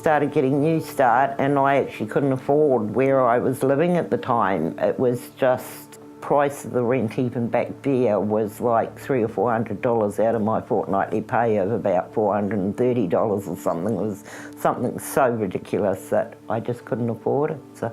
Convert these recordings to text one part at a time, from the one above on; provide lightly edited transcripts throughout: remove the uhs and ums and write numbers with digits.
started getting New Start, and I actually couldn't afford where I was living at the time. It was just, price of the rent even back there was like $300 or $400 out of my fortnightly pay of about $430 or something. It was something so ridiculous that I just couldn't afford it. So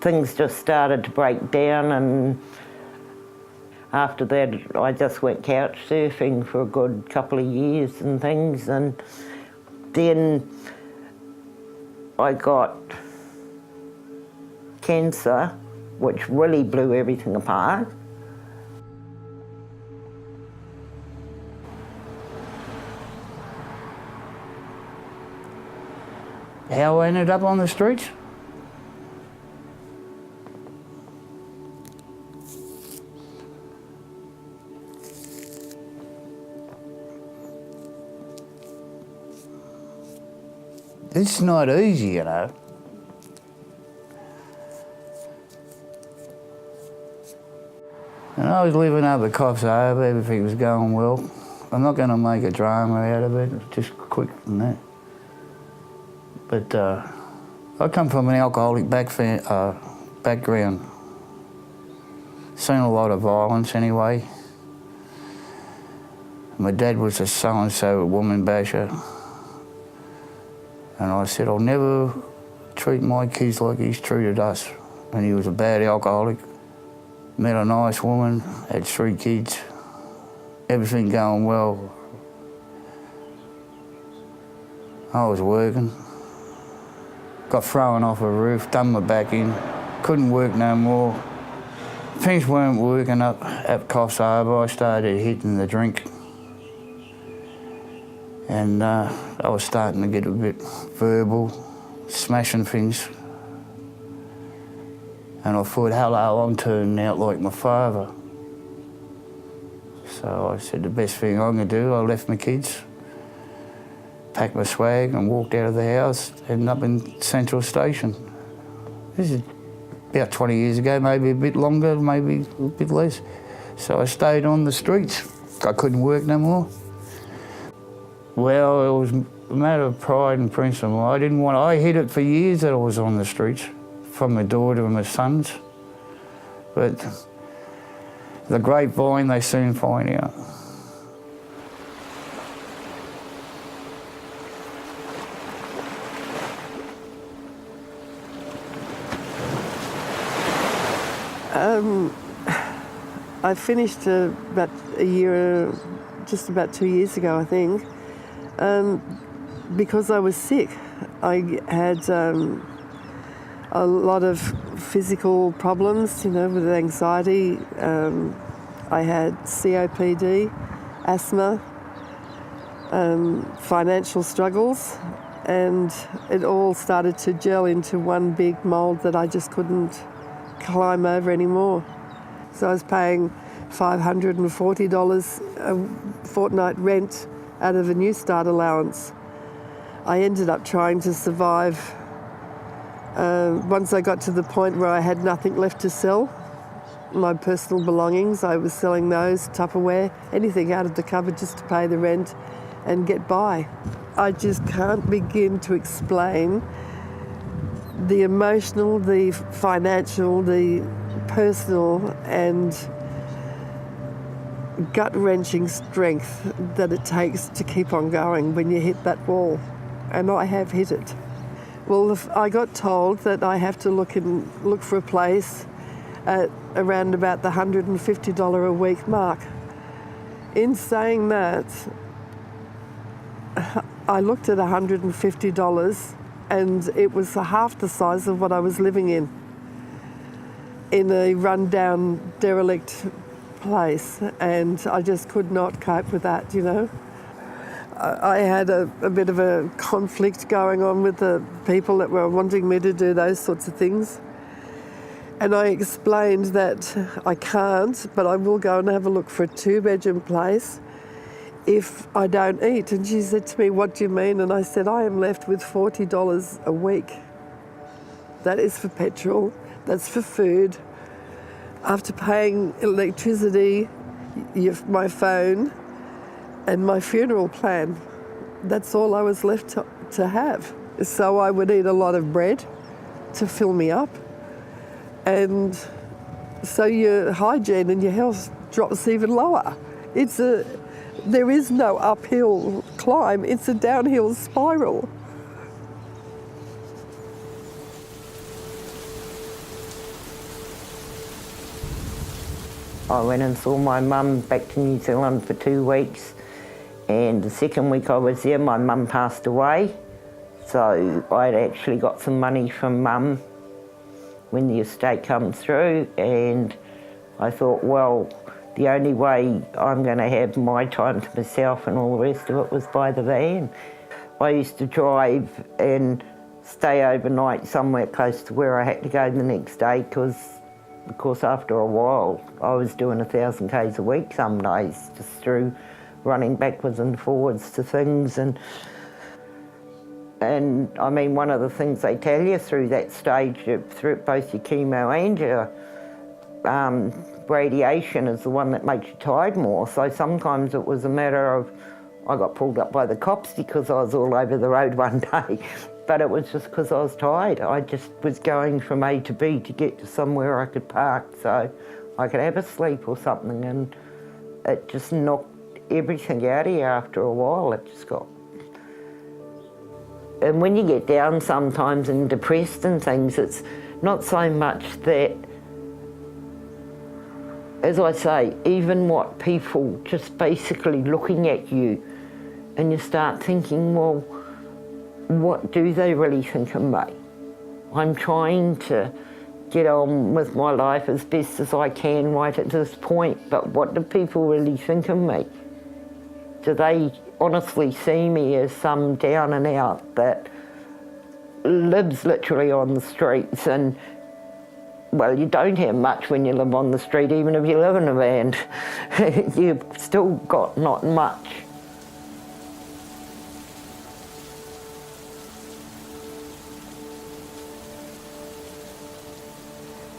things just started to break down, and after that I just went couch surfing for a good couple of years and things, and then I got cancer, which really blew everything apart. How I ended up on the streets? It's not easy, you know. And I was living up at Coffs Harbour, everything was going well. I'm not going to make a drama out of it, just quick and that. But I come from an alcoholic background. Seen a lot of violence anyway. My dad was a so-and-so woman basher. And I said, I'll never treat my kids like he's treated us. And he was a bad alcoholic. Met a nice woman, had 3 kids, everything going well. I was working. Got thrown off a roof, done my back in, couldn't work no more. Things weren't working up at Coffs Harbour. I started hitting the drink. And I was starting to get a bit verbal, smashing things. And I thought, hello, I'm turning out like my father. So I said, the best thing I'm going to do, I left my kids, packed my swag and walked out of the house, ended up in Central Station. This is about 20 years ago, maybe a bit longer, maybe a bit less. So I stayed on the streets. I couldn't work no more. Well, it was a matter of pride and principle. I hid it for years that I was on the streets, from my daughter and my sons. But the grapevine, they soon find out. I finished about a year, just about 2 years ago, I think, because I was sick. I had a lot of physical problems, you know, with anxiety. I had COPD, asthma, financial struggles, and it all started to gel into one big mould that I just couldn't climb over anymore. So I was paying $540 a fortnight rent out of a New Start allowance. I ended up trying to survive. Once I got to the point where I had nothing left to sell, my personal belongings, I was selling those, Tupperware, anything out of the cupboard just to pay the rent and get by. I just can't begin to explain the emotional, the financial, the personal and gut-wrenching strength that it takes to keep on going when you hit that wall. And I have hit it. Well, I got told that I have to look for a place at around about the $150 a week mark. In saying that, I looked at $150 and it was half the size of what I was living in a run-down, derelict place, and I just could not cope with that, you know. I had a bit of a conflict going on with the people that were wanting me to do those sorts of things. And I explained that I can't, but I will go and have a look for a 2-bedroom place if I don't eat. And she said to me, what do you mean? And I said, I am left with $40 a week. That is for petrol, that's for food. After paying electricity, my phone, and my funeral plan, that's all I was left to have. So I would eat a lot of bread to fill me up. And so your hygiene and your health drops even lower. There is no uphill climb, it's a downhill spiral. I went and saw my mum back to New Zealand for 2 weeks, and the second week I was there, my mum passed away. So I'd actually got some money from mum when the estate come through, and I thought, well, the only way I'm going to have my time to myself and all the rest of it was by the van. I used to drive and stay overnight somewhere close to where I had to go the next day, because of course after a while I was doing 1,000 k's a week some days, just through running backwards and forwards to things. And I mean, one of the things they tell you through that stage, through both your chemo and your radiation, is the one that makes you tired more. So sometimes it was a matter of, I got pulled up by the cops because I was all over the road one day, but it was just because I was tired. I just was going from A to B to get to somewhere I could park so I could have a sleep or something, and it just knocked everything out of you after a while. It just got... And when you get down sometimes and depressed and things, it's not so much that, as I say, even what people just basically looking at you, and you start thinking, well, what do they really think of me? I'm trying to get on with my life as best as I can right at this point, but what do people really think of me? Do they honestly see me as some down and out that lives literally on the streets? And well, you don't have much when you live on the street, even if you live in a van. You've still got not much.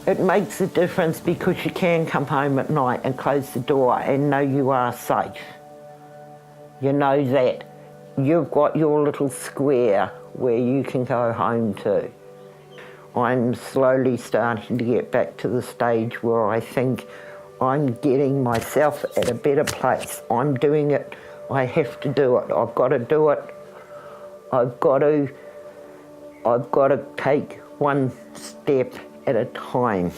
It makes a difference because you can come home at night and close the door and know you are safe. You know that you've got your little square where you can go home to. I'm slowly starting to get back to the stage where I think I'm getting myself at a better place. I'm doing it. I have to do it. I've got to do it. I've got to take one step at a time,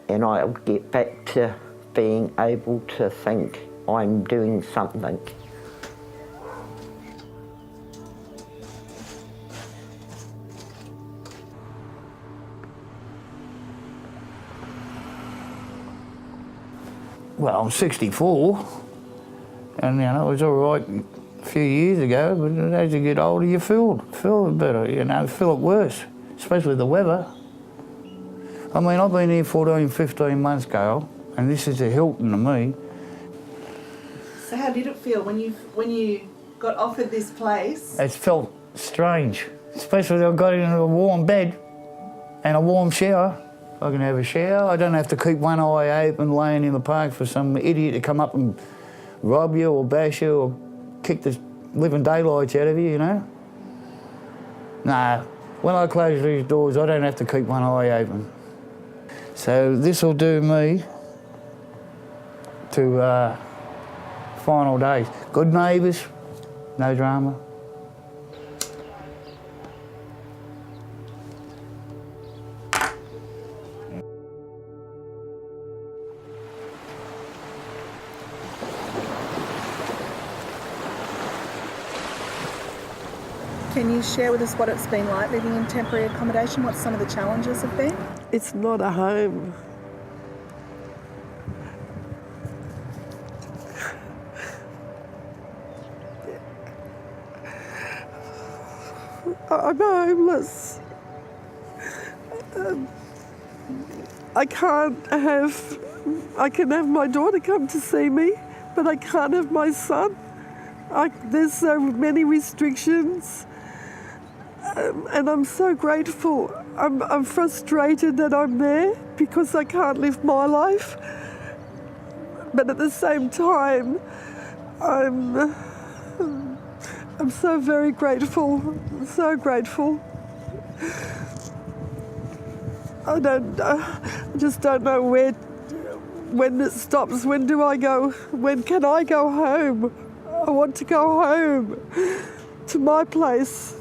and I'll get back to being able to think I'm doing something. Well, I'm 64, and you know, it was all right a few years ago, but as you get older, you feel it better, you know, feel it worse, especially the weather. I mean, I've been here 14, 15 months ago, and this is a Hilton to me. So how did it feel when you got offered this place? It felt strange, especially when I got into a warm bed and a warm shower. I can have a shower. I don't have to keep one eye open laying in the park for some idiot to come up and rob you or bash you or kick the living daylights out of you, you know? Nah, when I close these doors, I don't have to keep one eye open. So this will do me to final days. Good neighbours, no drama. Can you share with us what it's been like living in temporary accommodation? What some of the challenges have been? It's not a home. I'm homeless. I can have my daughter come to see me, but I can't have my son. There's so many restrictions, and I'm so grateful. I'm frustrated that I'm there because I can't live my life, but at the same time, I'm I'm so very grateful, so grateful. I just don't know when it stops. When do I go? When can I go home? I want to go home to my place.